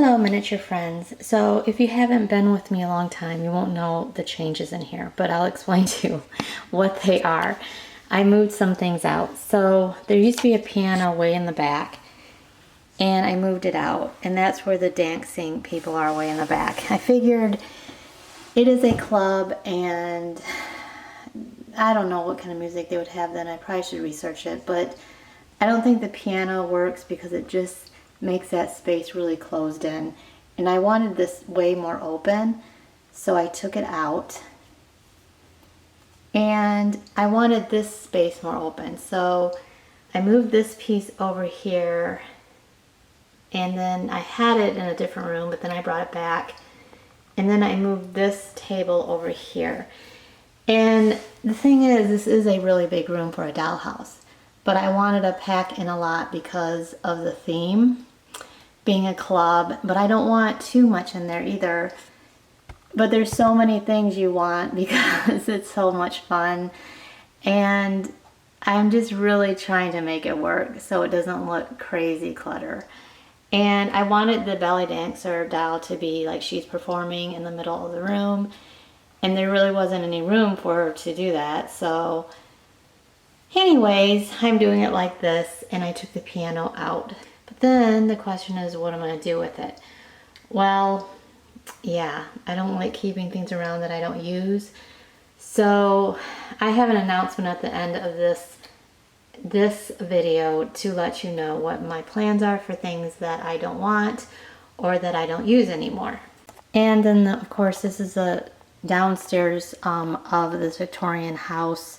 Hello miniature friends. So if you haven't been with me a long time, you won't know the changes in here, but I'll explain to you what they are. I moved some things out. So there used to be a piano way in the back and I moved it out, and that's where the dancing people are way in the back. I figured it is a club and I don't know what kind of music they would have then. I probably should research it, but I don't think the piano works because it just makes that space really closed in. And I wanted this way more open, so I took it out. And I wanted this space more open, so I moved this piece over here, and then I had it in a different room, but then I brought it back. And then I moved this table over here. And the thing is, this is a really big room for a dollhouse. But I wanted to pack in a lot because of the theme being a club, but I don't want too much in there either. But there's so many things you want because it's so much fun, and I'm just really trying to make it work so it doesn't look crazy clutter. And I wanted the belly dancer doll to be like she's performing in the middle of the room, and there really wasn't any room for her to do that. So anyways, I'm doing it like this, and I took the piano out. But then the question is, what am I going to do with it? Well, yeah, I don't like keeping things around that I don't use. So I have an announcement at the end of this video to let you know what my plans are for things that I don't want or that I don't use anymore. And then of course this is a downstairs of this Victorian house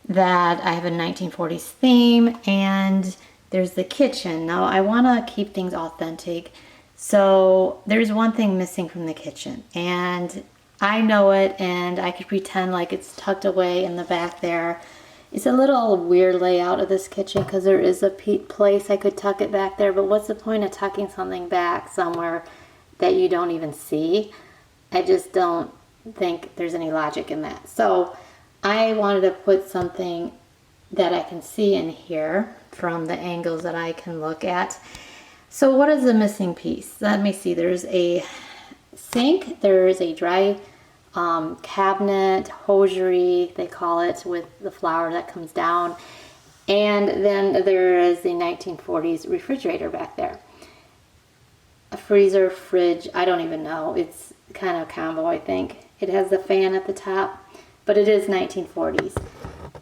that I have a 1940s theme, and there's the kitchen. Now I want to keep things authentic, so there's one thing missing from the kitchen, and I know it, and I could pretend like it's tucked away in the back there. It's a little weird layout of this kitchen because there is a place I could tuck it back there, but what's the point of tucking something back somewhere that you don't even see? I just don't think there's any logic in that. So I wanted to put something that I can see in here from the angles that I can look at. So what is the missing piece? Let me see. There's a sink, there's a dry cabinet, hosiery, they call it, with the flower that comes down. And then there is the 1940s refrigerator back there. A freezer, fridge, I don't even know. It's kind of a combo, I think. It has the fan at the top, but it is 1940s.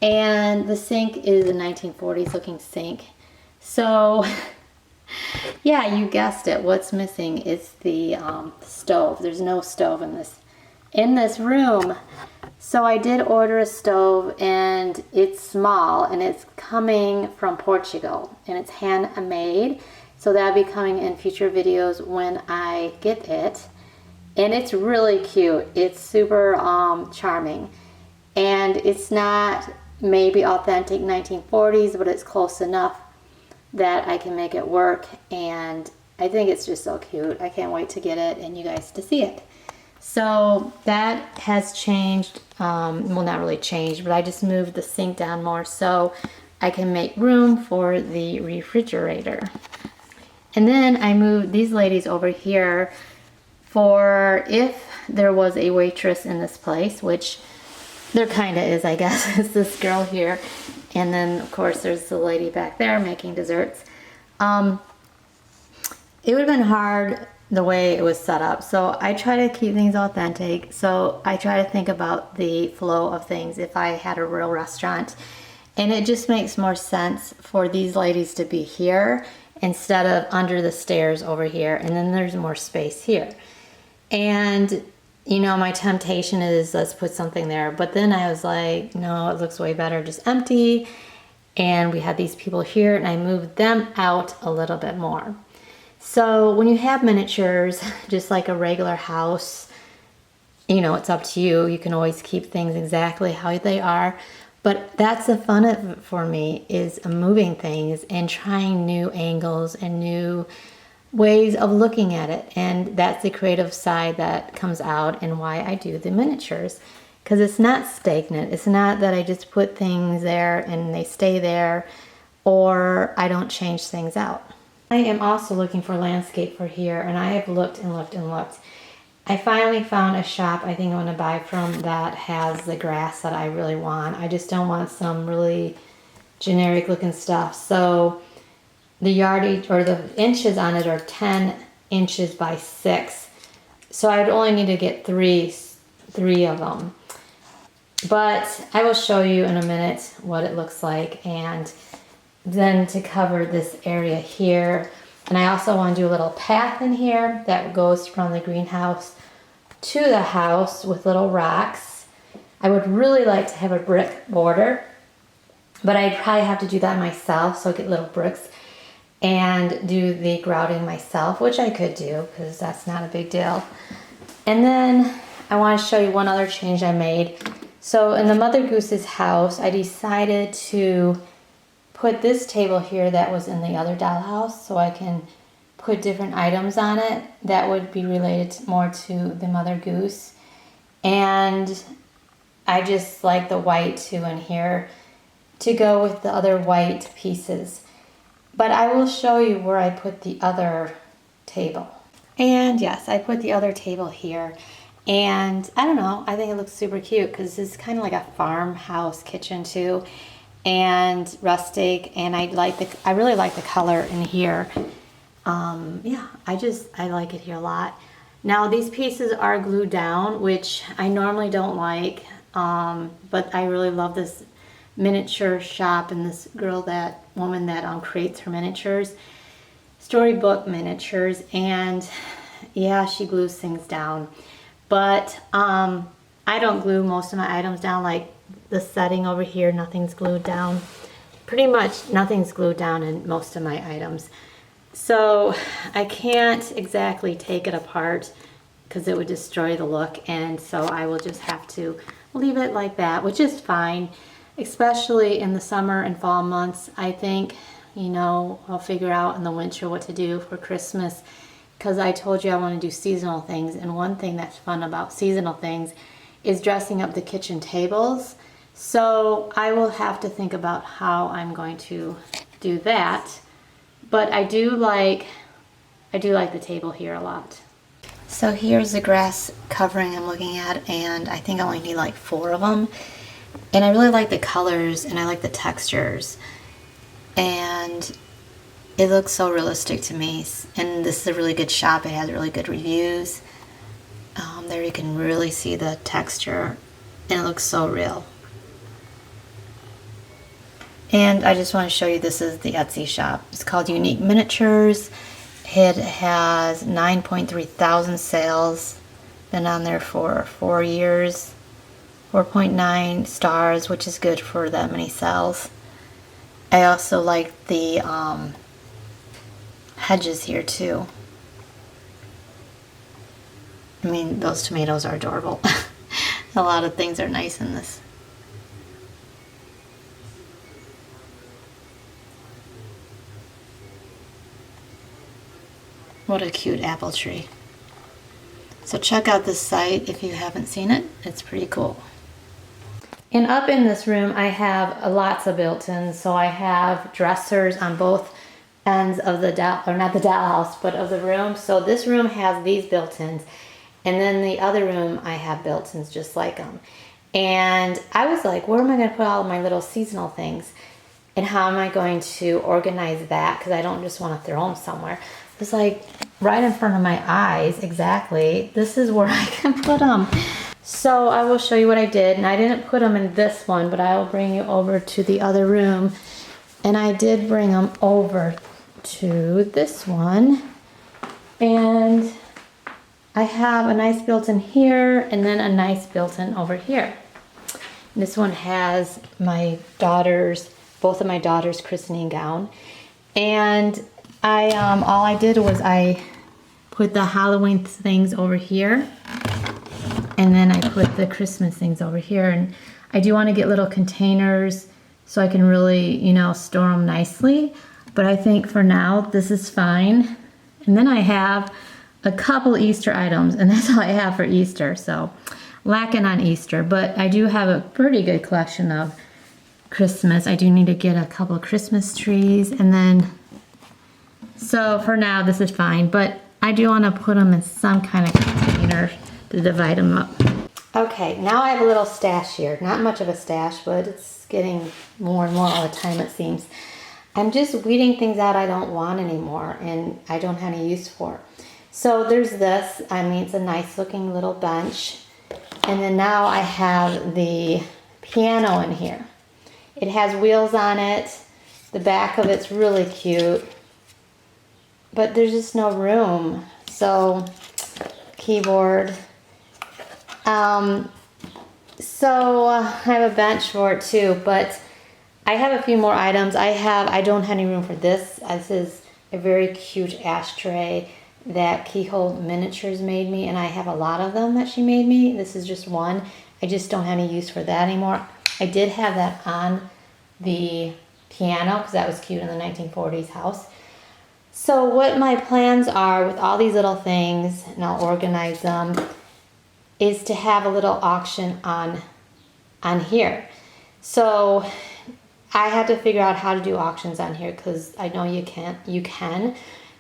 And the sink is a 1940s looking sink. So yeah, you guessed it. What's missing is the stove. There's no stove in this room. So I did order a stove, and it's small, and it's coming from Portugal, and it's handmade. So that'll be coming in future videos when I get it. And it's really cute. It's super charming. And it's not maybe authentic 1940s, but it's close enough that I can make it work. And I think it's just so cute. I can't wait to get it and you guys to see it. So that has changed. Well, not really changed, but I just moved the sink down more so I can make room for the refrigerator. And then I moved these ladies over here for if there was a waitress in this place, which there kind of is, I guess. It's this girl here, and then of course there's the lady back there making desserts. It would have been hard the way it was set up, so I try to keep things authentic. So I try to think about the flow of things if I had a real restaurant, and it just makes more sense for these ladies to be here instead of under the stairs over here, and then there's more space here. And you know, my temptation is let's put something there, but then I was like, no, it looks way better just empty. And we had these people here, and I moved them out a little bit more. So when you have miniatures, just like a regular house, you know, it's up to you. You can always keep things exactly how they are, but that's the fun of it for me, is moving things and trying new angles and new ways of looking at it. And that's the creative side that comes out, and why I do the miniatures, because it's not stagnant. It's not that I just put things there and they stay there, or I don't change things out. I am also looking for landscape for here, and I have looked and looked and looked. I finally found a shop I think I'm going to buy from that has the grass that I really want. I just don't want some really generic looking stuff. So the yardage or the inches on it are 10 inches by 6. So I'd only need to get three of them. But I will show you in a minute what it looks like, and then to cover this area here. And I also want to do a little path in here that goes from the greenhouse to the house with little rocks. I would really like to have a brick border, but I'd probably have to do that myself, so I get little bricks and do the grouting myself, which I could do because that's not a big deal. And then I want to show you one other change I made. So in the Mother Goose's house, I decided to put this table here that was in the other dollhouse, so I can put different items on it that would be related more to the Mother Goose. And I just like the white too in here to go with the other white pieces. But I will show you where I put the other table. And yes, I put the other table here. And I don't know, I think it looks super cute because this is kind of like a farmhouse kitchen too, and rustic. And I really like the color in here. Yeah, I like it here a lot. Now these pieces are glued down, which I normally don't like, but I really love this miniature shop and this woman that creates her miniatures, storybook miniatures, and yeah, she glues things down. But I don't glue most of my items down, like the setting over here, nothing's glued down. Pretty much nothing's glued down in most of my items. So I can't exactly take it apart because it would destroy the look, and so I will just have to leave it like that, which is fine, especially in the summer and fall months. I think, I'll figure out in the winter what to do for Christmas, because I told you I want to do seasonal things, and one thing that's fun about seasonal things is dressing up the kitchen tables. So I will have to think about how I'm going to do that. But I do like the table here a lot. So here's the grass covering I'm looking at, and I think I only need like 4 of them. And I really like the colors, and I like the textures. And it looks so realistic to me. And this is a really good shop. It has really good reviews. There you can really see the texture, and it looks so real. And I just want to show you, this is the Etsy shop. It's called Unique Miniatures. It has 9.3 thousand sales. Been on there for 4 years. 4.9 stars, which is good for that many sales. I also like the hedges here too. I mean, those tomatoes are adorable. A lot of things are nice in this. What a cute apple tree. So check out this site if you haven't seen it. It's pretty cool. And up in this room I have lots of built-ins. So I have dressers on both ends of the not the dollhouse, but of the room. So this room has these built-ins, and then the other room I have built-ins just like them. And I was like, where am I going to put all of my little seasonal things, and how am I going to organize that, because I don't just want to throw them somewhere. It's like right in front of my eyes, exactly. This is where I can put them. So I will show you what I did, and I didn't put them in this one, but I will bring you over to the other room. And I did bring them over to this one, and I have a nice built-in here, and then a nice built-in over here. This one has both of my daughter's christening gown, and all I did was I put the Halloween things over here, and then I put the Christmas things over here. And I do want to get little containers so I can really, store them nicely. But I think for now, this is fine. And then I have a couple Easter items, and that's all I have for Easter. So lacking on Easter, but I do have a pretty good collection of Christmas. I do need to get a couple of Christmas trees, and then So for now, this is fine, but I do want to put them in some kind of container to divide them up. Okay, now I have a little stash here. Not much of a stash, but it's getting more and more all the time, it seems. I'm just weeding things out I don't want anymore and I don't have any use for. So there's this. I mean, it's a nice looking little bench. And then now I have the piano in here. It has wheels on it. The back of it's really cute. But there's just no room. So, keyboard. So I have a bench for it too, but I have a few more items. I don't have any room for this. This is a very cute ashtray that Keyhole Miniatures made me, and I have a lot of them that she made me. This is just one. I just don't have any use for that anymore. I did have that on the piano because that was cute in the 1940s house. So what my plans are with all these little things, and I'll organize them, is to have a little auction on here. So I had to figure out how to do auctions on here because I know you can,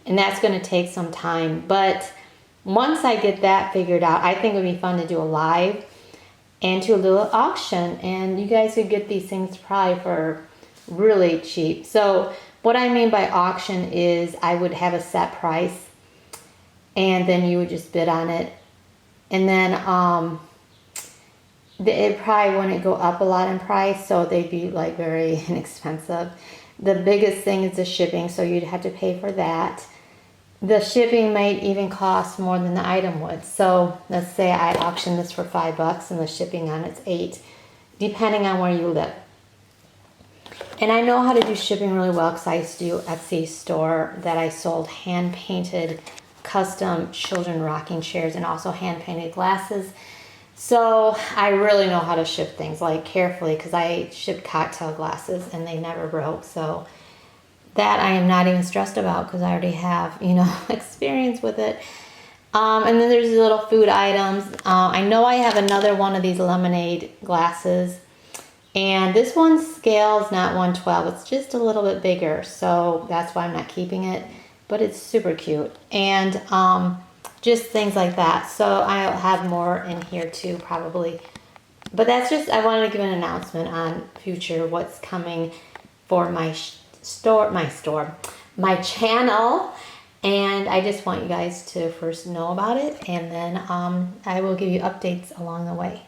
and that's going to take some time. But once I get that figured out, I think it would be fun to do a live and do a little auction, and you guys could get these things probably for really cheap. So what I mean by auction is I would have a set price and then you would just bid on it, and then it probably wouldn't go up a lot in price, so they'd be like very inexpensive. The biggest thing is the shipping, so you'd have to pay for that. The shipping might even cost more than the item would. So let's say I auction this for $5 and the shipping on it's $8, depending on where you live. And I know how to do shipping really well because I used to do Etsy store that I sold hand-painted custom children rocking chairs and also hand-painted glasses. So I really know how to ship things like carefully because I shipped cocktail glasses and they never broke. So that I am not even stressed about because I already have, experience with it. And then there's these little food items. I know I have another one of these lemonade glasses. And this one scales not 1/12. It's just a little bit bigger. So that's why I'm not keeping it. But it's super cute. And just things like that. So I'll have more in here too probably. But that's just, I wanted to give an announcement on future what's coming for my my channel. And I just want you guys to first know about it, and then I will give you updates along the way.